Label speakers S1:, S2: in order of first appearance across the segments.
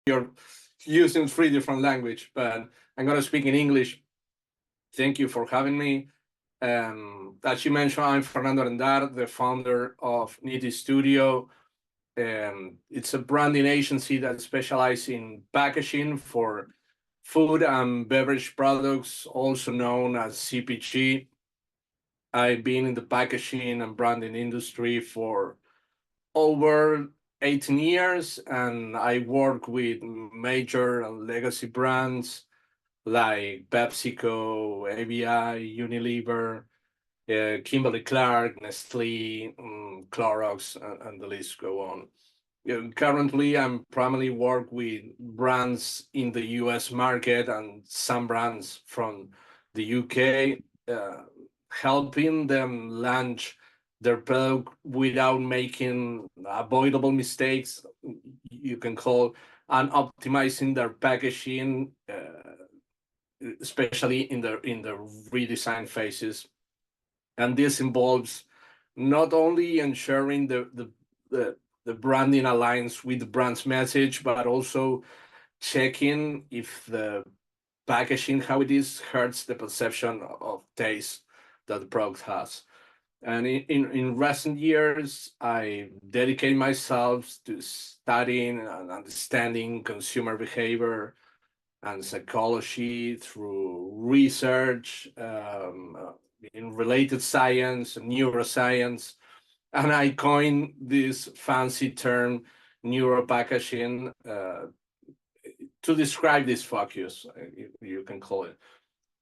S1: you're using 3 different languages, but I'm going to speak in English. Thank you for having me. As you mentioned, I'm Fernando Arendar, the founder of Niti Studio. It's a branding agency that specializes in packaging for food and beverage products, also known as CPG. I've been in the packaging and branding industry for over 18 years, and I work with major and legacy brands like PepsiCo, ABI, Unilever, Kimberly-Clark, Nestle, Clorox, and the list go on. Currently, I'm primarily work with brands in the US market and some brands from the UK, helping them launch their product without making avoidable mistakes, you can call, and optimizing their packaging, especially in the redesign phases. And this involves not only ensuring the branding aligns with the brand's message, but also checking if the packaging, how it is, hurts the perception of taste that the product has. And in recent years, I dedicate myself to studying and understanding consumer behavior and psychology through research in related science, neuroscience, and I coined this fancy term, neuropackaging, to describe this focus, you can call it.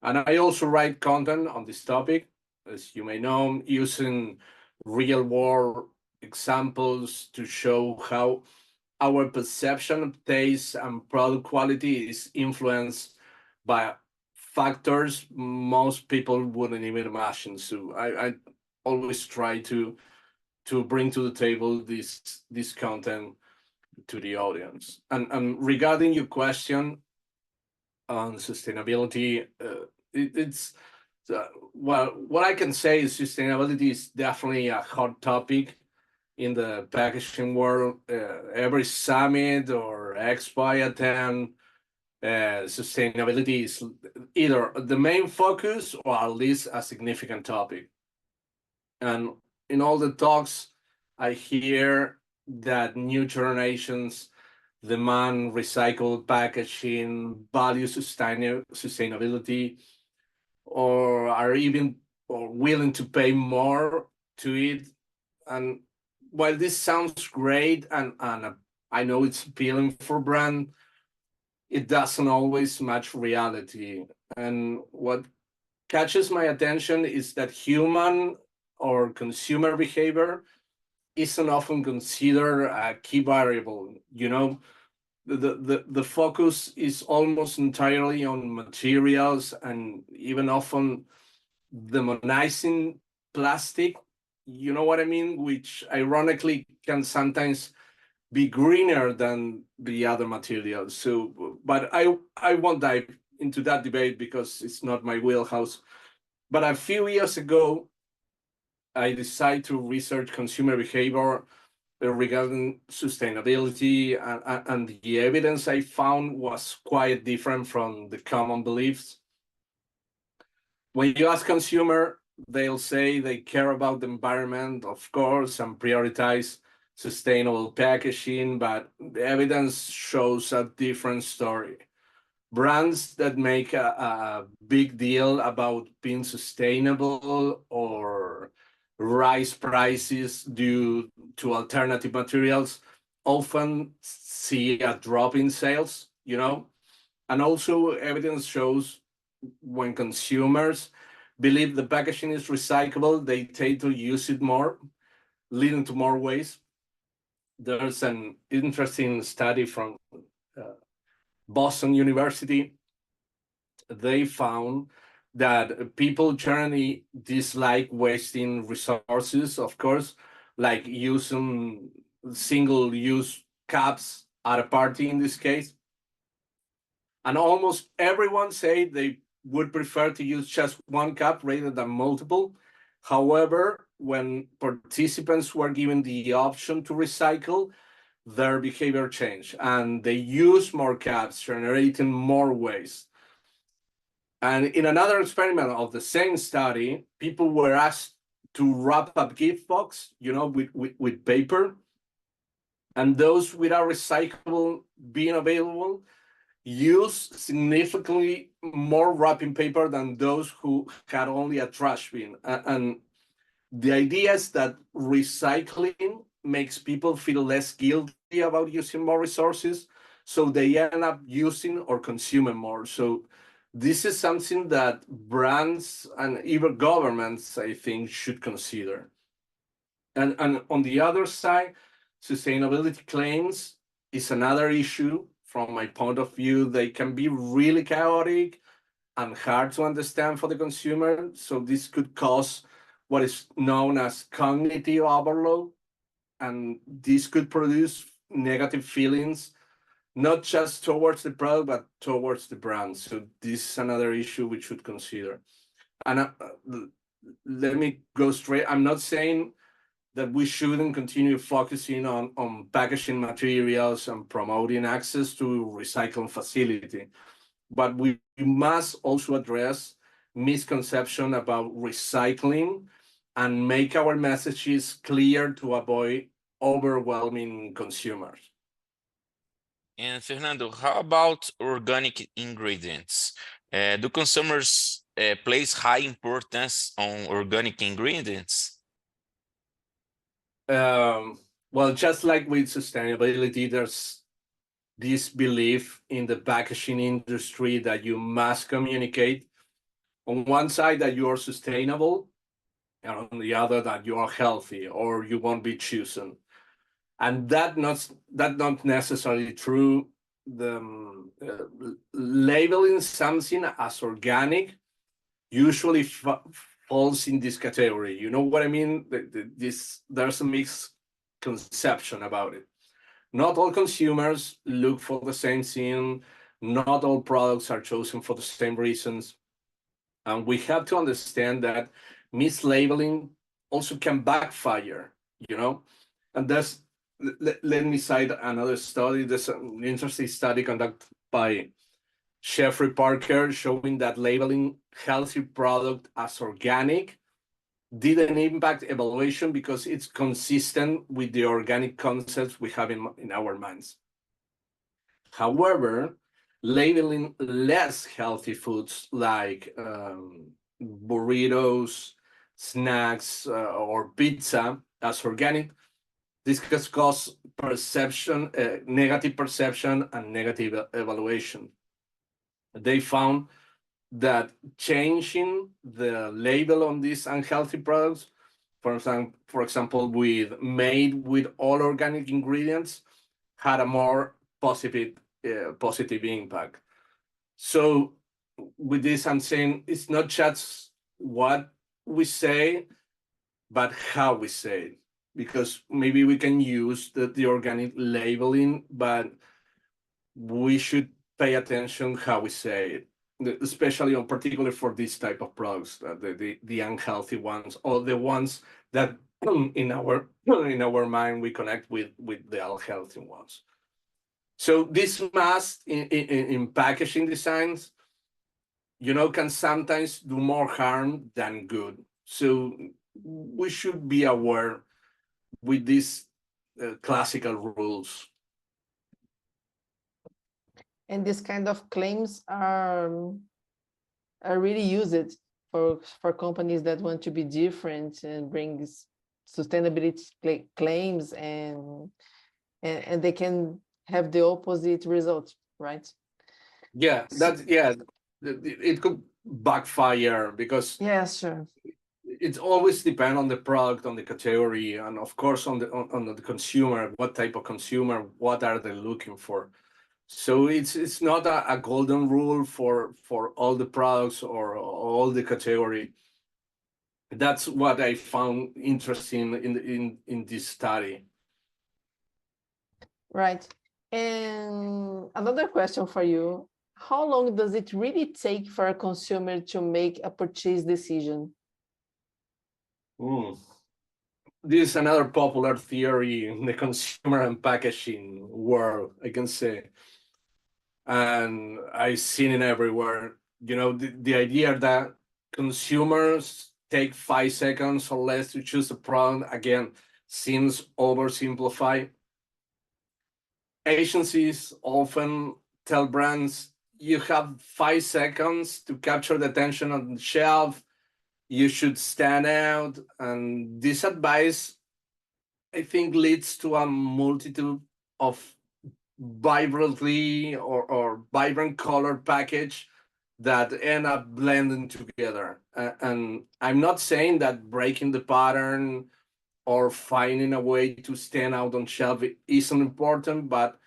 S1: And I also write content on this topic, as you may know, using real-world examples to show how our perception of taste and product quality is influenced by factors most people wouldn't even imagine. So I always try to bring to the table this content to the audience. And regarding your question on sustainability, well, what I can say is sustainability is definitely a hot topic in the packaging world. Every summit or expo I attend, sustainability is either the main focus or at least a significant topic. And in all the talks, I hear that new generations demand recycled packaging, value sustainability, or are willing to pay more to it. And while this sounds great and I know it's appealing for brand, it doesn't always match reality. And what catches my attention is that human or consumer behavior isn't often considered a key variable. You know, the focus is almost entirely on materials and even often demonizing plastic, you know what I mean, which ironically can sometimes be greener than the other materials. So, but I won't dive into that debate because it's not my wheelhouse. But a few years ago, I decided to research consumer behavior regarding sustainability, and the evidence I found was quite different from the common beliefs. When you ask consumer, they'll say they care about the environment, of course, and prioritize sustainable packaging, but the evidence shows a different story. Brands that make a big deal about being sustainable or rise prices due to alternative materials often see a drop in sales, you know? And also evidence shows when consumers believe the packaging is recyclable, they tend to use it more, leading to more waste. There's an interesting study from Boston University. They found that people generally dislike wasting resources, of course, like using single-use cups at a party in this case. And almost everyone say they would prefer to use just one cup rather than multiple. However, when participants were given the option to recycle, their behavior change, and they use more cups, generating more waste. And in another experiment of the same study, people were asked to wrap up gift box, with paper, and those without recyclable being available use significantly more wrapping paper than those who had only a trash bin. And the idea is that recycling makes people feel less guilty about using more resources, so they end up using or consuming more. So this is something that brands and even governments, I think, should consider. And on the other side, sustainability claims is another issue. From my point of view, they can be really chaotic and hard to understand for the consumer. So this could cause what is known as cognitive overload, and this could produce negative feelings, not just towards the product, but towards the brand. So this is another issue we should consider. And let me go straight. I'm not saying that we shouldn't continue focusing on packaging materials and promoting access to recycling facility. But we must also address misconception about recycling and make our messages clear to avoid overwhelming consumers.
S2: And Fernando, how about organic ingredients? Do consumers place high importance on organic ingredients?
S1: Well, just like with sustainability, there's this belief in the packaging industry that you must communicate on one side that you are sustainable, and on the other that you are healthy or you won't be chosen. And that not necessarily true. The labeling something as organic usually falls in this category. You know what I mean? There's a misconception about it. Not all consumers look for the same thing. Not all products are chosen for the same reasons. And we have to understand that mislabeling also can backfire, And let me cite another study. There's an interesting study conducted by Jeffrey Parker showing that labeling healthy product as organic didn't impact evaluation because it's consistent with the organic concepts we have in our minds. However, labeling less healthy foods like burritos, snacks, or pizza as organic, this has caused perception, negative perception, and negative evaluation. They found that changing the label on these unhealthy products, for example, with made with all organic ingredients, had a more positive impact. So with this, I'm saying it's not just what we say, but how we say it. Because maybe we can use the organic labeling, but we should pay attention how we say it, especially particularly for this type of products, the unhealthy ones, or the ones that in our mind we connect with the unhealthy ones. So this must in packaging designs, can sometimes do more harm than good. So we should be aware with these classical rules.
S3: And this kind of claims are really used for companies that want to be different and brings sustainability claims, and they can have the opposite result, right?
S1: Yeah, it could backfire because
S3: sure.
S1: It always depends on the product, on the category, and of course on the consumer. What type of consumer? What are they looking for? So it's not a golden rule for all the products or all the category. That's what I found interesting in this study.
S3: Right. And another question for you: how long does it really take for a consumer to make a purchase decision?
S1: this is another popular theory in the consumer and packaging world, I can say. And I've seen it everywhere. You know, the idea that consumers take 5 seconds or less to choose a product, again, seems oversimplified. Agencies often tell brands, you have 5 seconds to capture the attention on the shelf, you should stand out. And this advice, I think, leads to a multitude of vibrant color package that end up blending together. And I'm not saying that breaking the pattern or finding a way to stand out on shelf isn't important, but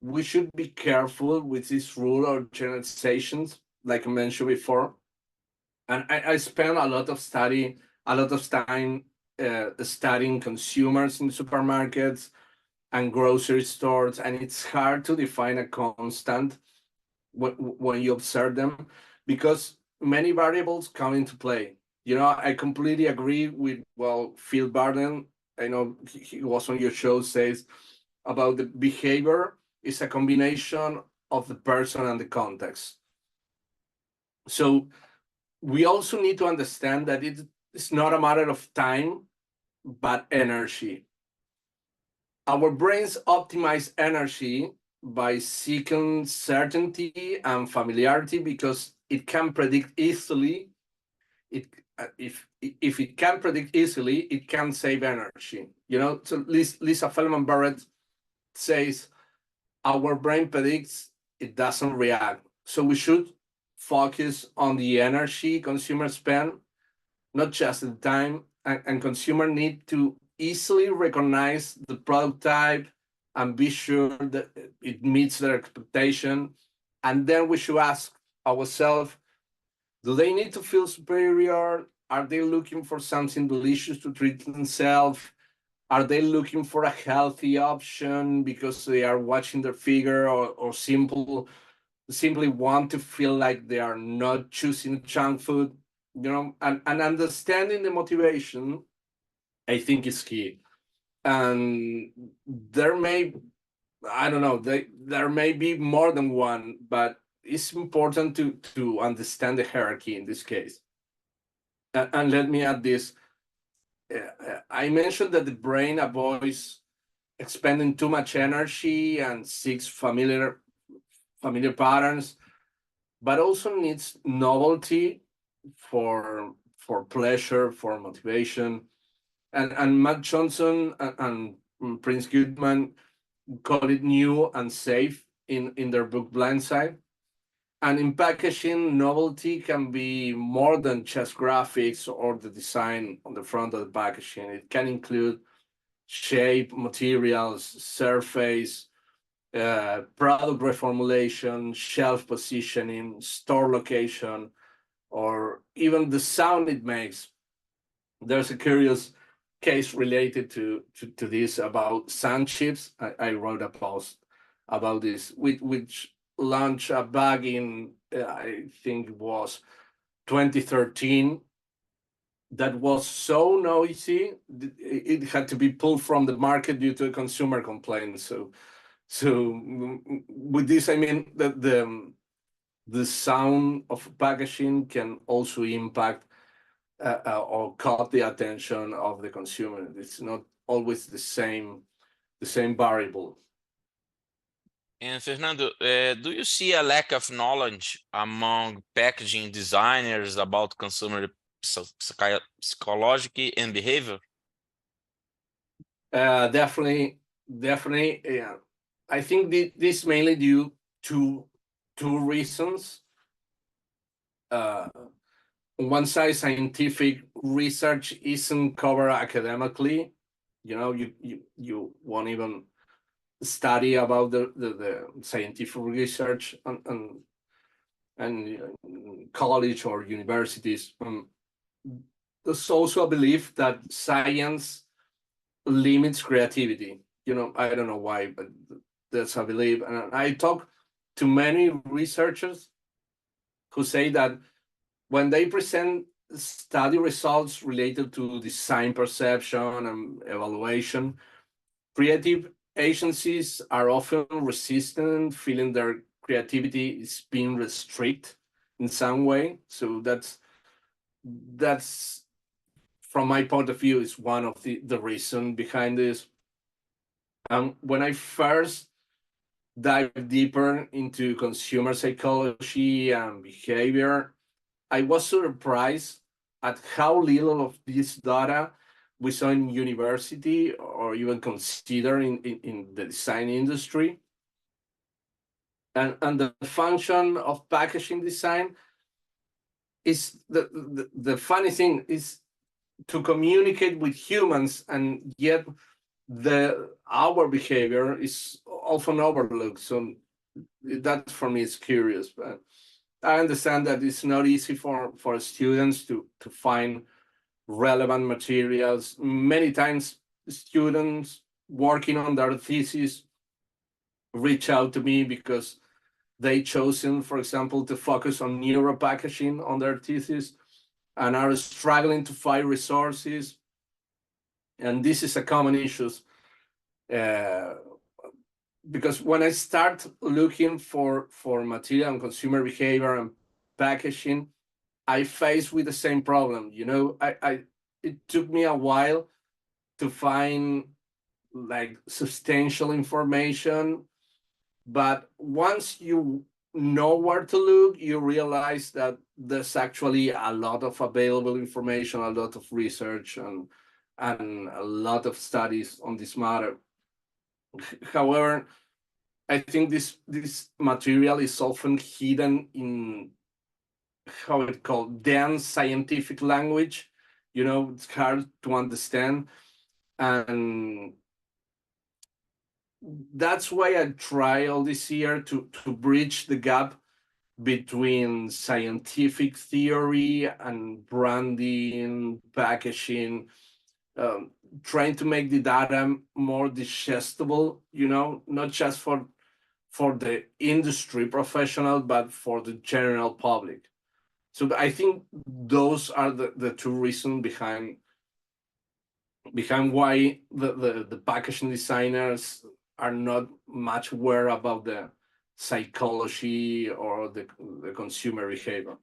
S1: we should be careful with this rule or generalizations, like I mentioned before. And I spent a lot of time studying consumers in supermarkets and grocery stores, and it's hard to define a constant when you observe them, because many variables come into play. You know, I completely agree with, well, Phil Barden, I know he was on your show, says about the behavior is a combination of the person and the context. So we also need to understand that it's not a matter of time, but energy. Our brains optimize energy by seeking certainty and familiarity because it can predict easily. If it can predict easily, it can save energy. You know, so Lisa Feldman Barrett says our brain predicts, it doesn't react. So we should focus on the energy consumers spend, not just the time. And consumer need to easily recognize the product type and be sure that it meets their expectation. And then we should ask ourselves, do they need to feel superior? Are they looking for something delicious to treat themselves? Are they looking for a healthy option because they are watching their figure, or simply want to feel like they are not choosing junk food? You know, and understanding the motivation, I think, is key. And there may, I don't know, there may be more than one, but it's important to understand the hierarchy in this case. And let me add this. I mentioned that the brain avoids expending too much energy and seeks familiar patterns, but also needs novelty for pleasure, for motivation. And Matt Johnson and Prince Goodman call it new and safe in their book Blindside. And in packaging, novelty can be more than just graphics or the design on the front of the packaging. It can include shape, materials, surface, product reformulation, shelf positioning, store location, or even the sound it makes. There's a curious case related to this about sand chips. I wrote a post about this, which launched a bag in, I think it was 2013, that was so noisy, it had to be pulled from the market due to a consumer complaint. So with this, I mean that the sound of packaging can also impact or caught the attention of the consumer. It's not always the same variable.
S2: And Fernando, do you see a lack of knowledge among packaging designers about consumer psychology and behavior?
S1: Definitely. Yeah. I think this mainly due to two reasons. On one side, scientific research isn't covered academically. You know, you won't even study about the scientific research and college or universities. There's also a belief that science limits creativity. You know, I don't know why, but that's a belief. And I talk to many researchers who say that when they present study results related to design perception and evaluation, creative agencies are often resistant, feeling their creativity is being restricted in some way. So that's from my point of view is one of the reason behind this. When I first dive deeper into consumer psychology and behavior, I was surprised at how little of this data we saw in university or even consider in the design industry. And the function of packaging design is the funny thing is to communicate with humans, and yet our behavior is often overlooked. So that for me is curious, but I understand that it's not easy for students to find relevant materials. Many times students working on their thesis reach out to me because they chosen, for example, to focus on neuropackaging on their thesis and are struggling to find resources. And this is a common issue. Because when I start looking for material and consumer behavior and packaging, I face with the same problem. You know, it took me a while to find like substantial information, but once you know where to look, you realize that there's actually a lot of available information, a lot of research, and a lot of studies on this matter. However, I think this material is often hidden in how it called dense scientific language. You know, it's hard to understand, and that's why I try all this year to bridge the gap between scientific theory and branding, packaging, trying to make the data more digestible, you know, not just for the industry professional, but for the general public. So I think those are the two reasons behind why the packaging designers are not much aware about the psychology or the consumer behavior.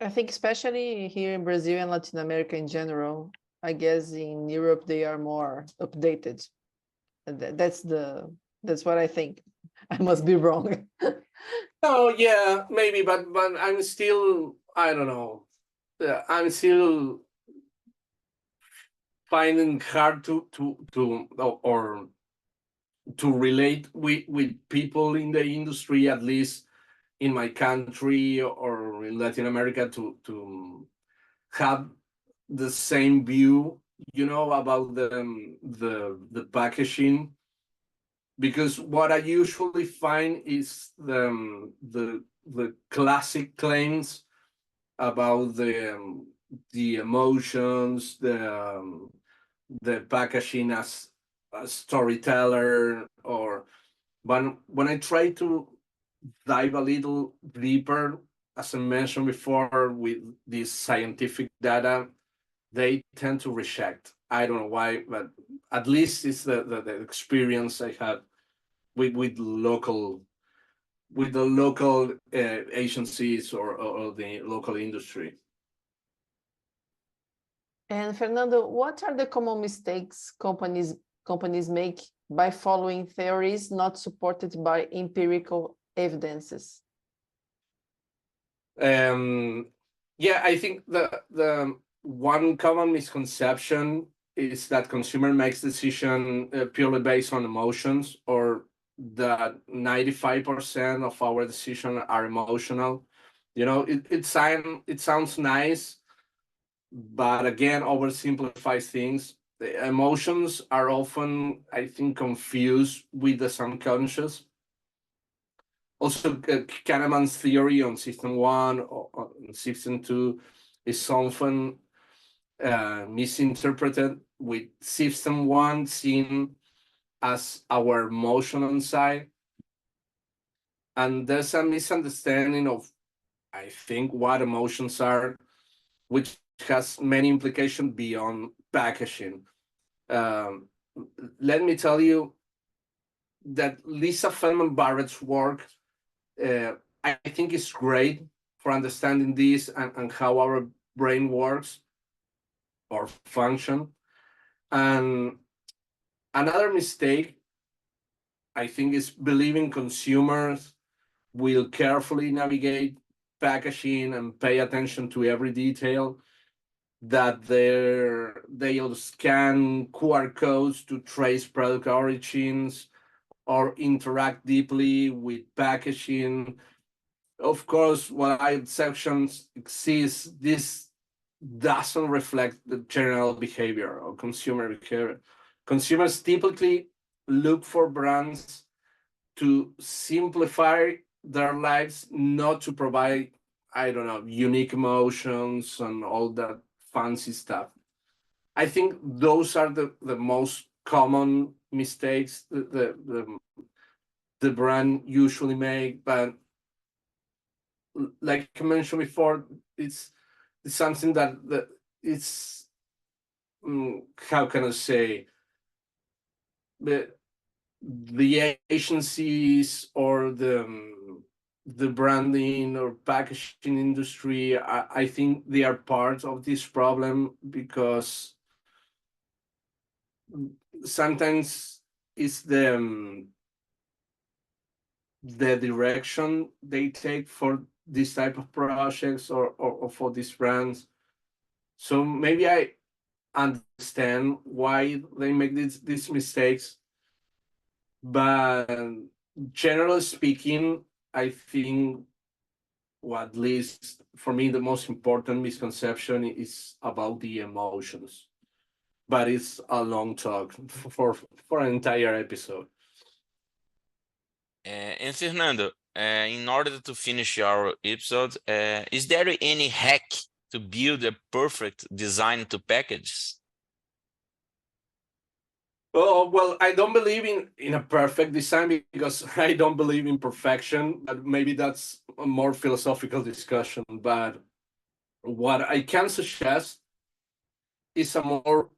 S3: I think especially here in Brazil and Latin America in general, I guess in Europe they are more updated. That's what I think. I must be wrong.
S1: Oh yeah, maybe, but I'm still, I don't know. I'm still finding hard to or to relate with people in the industry, at least in my country or in Latin America, to have the same view, you know, about the packaging. Because what I usually find is the classic claims about the emotions, the packaging as a storyteller, or when I try to dive a little deeper, as I mentioned before, with this scientific data, they tend to reject. I don't know why, but at least it's the experience I had with the local agencies or the local industry.
S3: And Fernando, what are the common mistakes companies make by following theories not supported by empirical evidences?
S1: Yeah, I think the one common misconception is that consumer makes decision purely based on emotions, or that 95% of our decisions are emotional. You know, it sounds nice, but again, oversimplifies things. The emotions are often, I think, confused with the subconscious. Also, Kahneman's theory on system 1 or on system 2 is often misinterpreted, with system 1 seen as our emotional side. And there's a misunderstanding of I think, what emotions are, which has many implications beyond packaging. Let me tell you that Lisa Feldman Barrett's work, I think, is great for understanding this and how our brain works or function. And another mistake, I think, is believing consumers will carefully navigate packaging and pay attention to every detail, that they'll scan QR codes to trace product origins or interact deeply with packaging. Of course, while exceptions exist, this doesn't reflect the general behavior or consumer behavior. Consumers typically look for brands to simplify their lives, not to provide, I don't know, unique emotions and all that fancy stuff. I think those are the most common mistakes the brand usually make. But like I mentioned before, it's something that it's how can I say, the agencies or the branding or packaging industry, I think they are part of this problem, because sometimes it's the direction they take for this type of projects or for these brands. So maybe I understand why they make these mistakes, but generally speaking, I think, or at least for me, the most important misconception is about the emotions. But it's a long talk for an entire episode.
S2: And Fernando, in order to finish our episode, is there any hack to build a perfect design to packages?
S1: Oh, well, I don't believe in a perfect design, because I don't believe in perfection, but maybe that's a more philosophical discussion. But what I can suggest is a more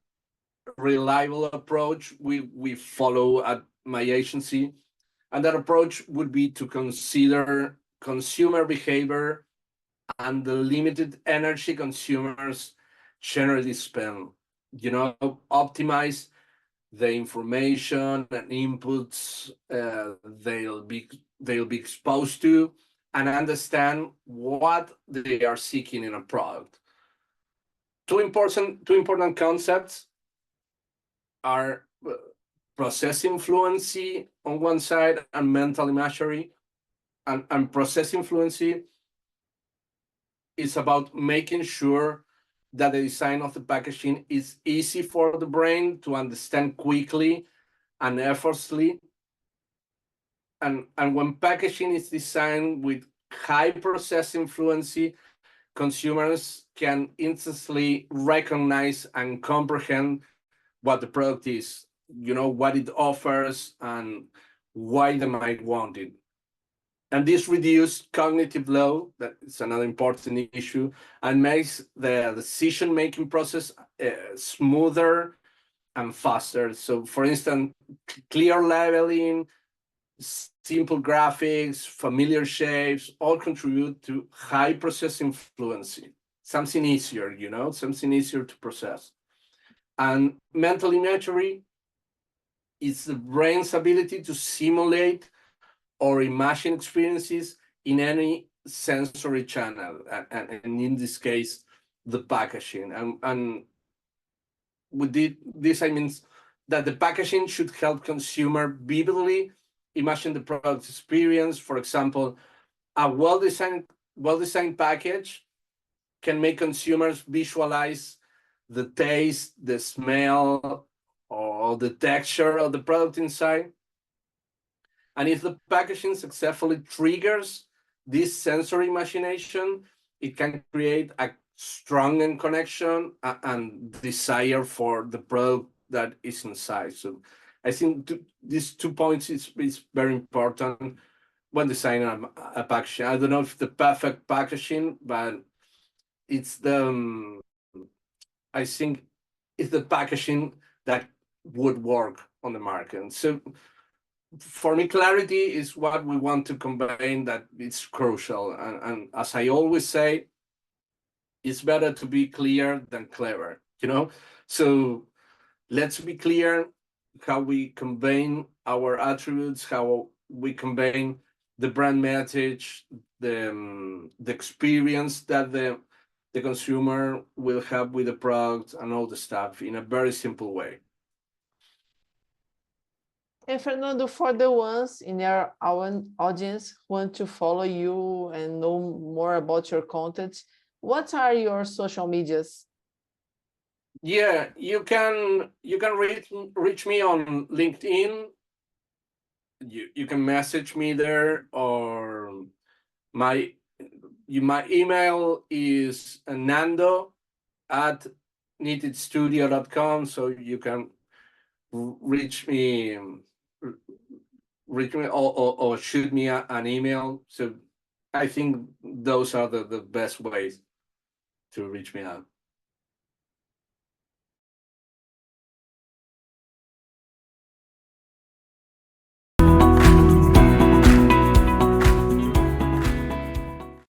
S1: reliable approach we follow at my agency. And that approach would be to consider consumer behavior and the limited energy consumers generally spend. Optimize the information and inputs they'll be exposed to, and understand what they are seeking in a product. Two important concepts are processing fluency on one side and mental imagery. And processing fluency is about making sure that the design of the packaging is easy for the brain to understand quickly and effortlessly. And when packaging is designed with high processing fluency, consumers can instantly recognize and comprehend what the product is, what it offers, and why they might want it. And this reduces cognitive load, that is another important issue, and makes the decision-making process smoother and faster. So, for instance, clear labeling, simple graphics, familiar shapes, all contribute to high processing fluency. Something easier, something easier to process. And mental imagery is the brain's ability to simulate or imagine experiences in any sensory channel, and in this case, the packaging. And with this, I mean that the packaging should help consumer vividly imagine the product experience. For example, a well-designed package can make consumers visualize the taste, the smell, or the texture of the product inside. And if the packaging successfully triggers this sensory imagination, it can create a strong connection and desire for the product that is inside. So I think these 2 points is very important. when designing a packaging. I don't know if the perfect packaging, but it's the I think it's the packaging that would work on the market. So for me, clarity is what we want to convey, that it's crucial. And as I always say, it's better to be clear than clever, you know? So let's be clear how we convey our attributes, how we convey the brand message, the experience that the consumer will have with the product and all the stuff in a very simple way.
S3: And Fernando, for the ones in our audience who want to follow you and know more about your content, what are your social medias?
S1: Yeah, you can reach me on LinkedIn. You can message me there, or my email is nando@knittedstudio.com, so you can reach me or shoot me an email. So I think those are the best ways to reach me out.